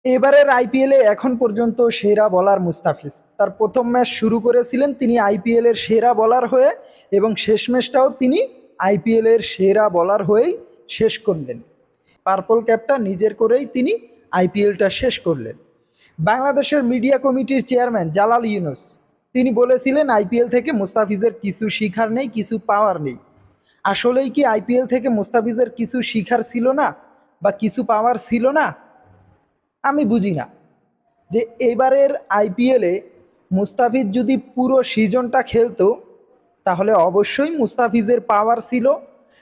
এবারের আইপিএলে এখন পর্যন্ত সেরা বোলার মুস্তাফিজ। তার প্রথম ম্যাচ শুরু করেছিলেন তিনি আইপিএলের সেরা বোলার হয়ে এবং শেষ ম্যাচটাও তিনি আইপিএলের সেরা বোলার হয়েই শেষ করলেন। পার্পল ক্যাপটা নিজের করেই তিনি আইপিএলটা শেষ করলেন। বাংলাদেশের মিডিয়া কমিটির চেয়ারম্যান জালাল ইউনুস তিনি বলেছিলেন আইপিএল থেকে মুস্তাফিজের কিছু শিখার নেই, কিছু পাওয়ার নেই। আসলেই কি আইপিএল থেকে মুস্তাফিজের কিছু শিখার ছিল না বা কিছু পাওয়ার ছিল না? আমি বুঝি না যে এবারের আইপিএলে মুস্তাফিজ যদি পুরো সিজনটা খেলতো তাহলে অবশ্যই মুস্তাফিজের পাওয়ার ছিল,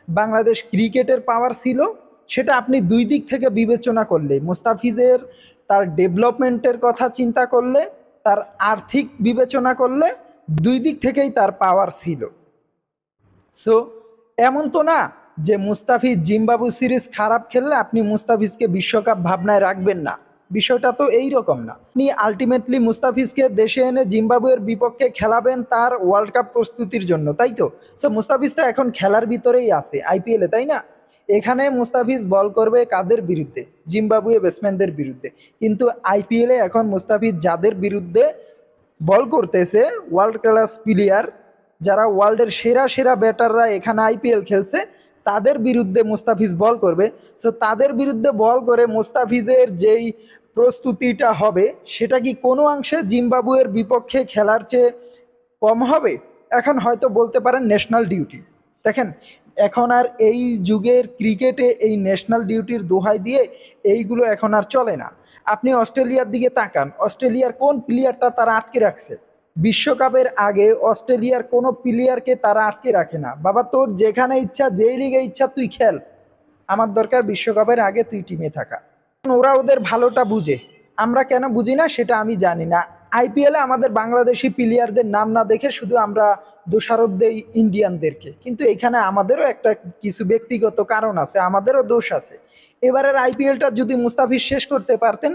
বাংলাদেশ ক্রিকেটের পাওয়ার ছিল। সেটা আপনি দুই দিক থেকে বিবেচনা করলে, মুস্তাফিজের তার ডেভেলপমেন্টের কথা চিন্তা করলে, তার আর্থিক বিবেচনা করলে দুই দিক থেকেই তার পাওয়ার ছিল। সো এমন তো না যে মুস্তাফিজ জিম্বাবু সিরিজ খারাপ খেললে আপনি মুস্তাফিজকে বিশ্বকাপ ভাবনায় রাখবেন না। বিষয়টা তো এই রকম না। আপনি আলটিমেটলি মুস্তাফিজকে দেশে এনে জিম্বাবুয়ের বিপক্ষে খেলাবেন তার ওয়ার্ল্ড কাপ প্রস্তুতির জন্য, তাই তো? সো মুস্তাফিজ তো এখন খেলার ভিতরেই আছে আইপিএলে, তাই না? এখানে মুস্তাফিজ বল করবে কাদের বিরুদ্ধে? জিম্বাবুয়ে ব্যাটসম্যানদের বিরুদ্ধে। কিন্তু আইপিএলে এখন মুস্তাফিজ যাদের বিরুদ্ধে বল করতেছে, ওয়ার্ল্ড ক্লাস প্লেয়ার, যারা ওয়ার্ল্ডের সেরা সেরা ব্যাটাররা এখানে আইপিএল খেলছে, তাদের বিরুদ্ধে মুস্তাফিজ বল করবে। সো তাদের বিরুদ্ধে বল করে মুস্তাফিজের যেই প্রস্তুতিটা হবে সেটা কি কোনো অংশে জিম্বাবুয়ের বিপক্ষে খেলার চেয়ে কম হবে? এখন হয়তো বলতে পারেন ন্যাশনাল ডিউটি। দেখেন, এখন আর এই যুগের ক্রিকেটে এই ন্যাশনাল ডিউটির দোহাই দিয়ে এইগুলো এখন আর চলে না। আপনি অস্ট্রেলিয়ার দিকে তাকান, অস্ট্রেলিয়ার কোন প্লেয়ারটা তারা আটকে রাখছে? বিশ্বকাপের আগে অস্ট্রেলিয়ার কোনো প্লেয়ারকে তারা আটকে রাখে না। বাবা, তোর যেখানে ইচ্ছা, যেই লিগে ইচ্ছা তুই খেল, আমার দরকার বিশ্বকাপের আগে তুই টিমে থাকা। ওরা ওদের ভালোটা বুঝে, আমরা কেন বুঝি না সেটা আমি জানি না। আইপিএলে আমাদের বাংলাদেশি প্লেয়ারদের নাম না দেখে শুধু আমরা দোষারোপ দেই ইন্ডিয়ানদেরকে, কিন্তু এখানে আমাদেরও একটা কিছু ব্যক্তিগত কারণ আছে, আমাদেরও দোষ আছে। এবারের আইপিএলটা যদি মুস্তাফিজ শেষ করতে পারতেন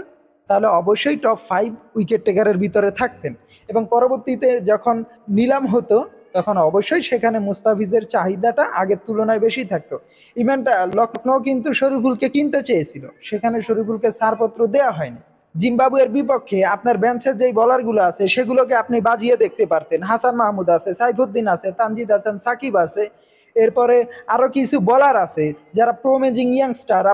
তাহলে অবশ্যই টপ 5 উইকেট টেকারের ভিতরে থাকতেন এবং পরবর্তীতে যখন নিলাম হতো তখন অবশ্যই সেখানে মুস্তাফিজের চাহিদাটা আগের তুলনায় বেশি থাকতো। ইভেনটা লখনৌ কিন্তু শরীফুলকে কিনতে চেয়েছিল, সেখানে শরীফুলকে ছাড়পত্র দেওয়া হয়নি। জিম্বাবুয়ের বিপক্ষে আপনার বেঞ্চের যেই বলারগুলো আছে সেগুলোকে আপনি বাজিয়ে দেখতে পারতেন। হাসান মাহমুদ আছে, সাইফুদ্দিন আছে, তানজিদ হাসান সাকিব আছে, এরপরে আরও কিছু বলার আছে যারা প্রোমেজিং ইয়াংস্টার।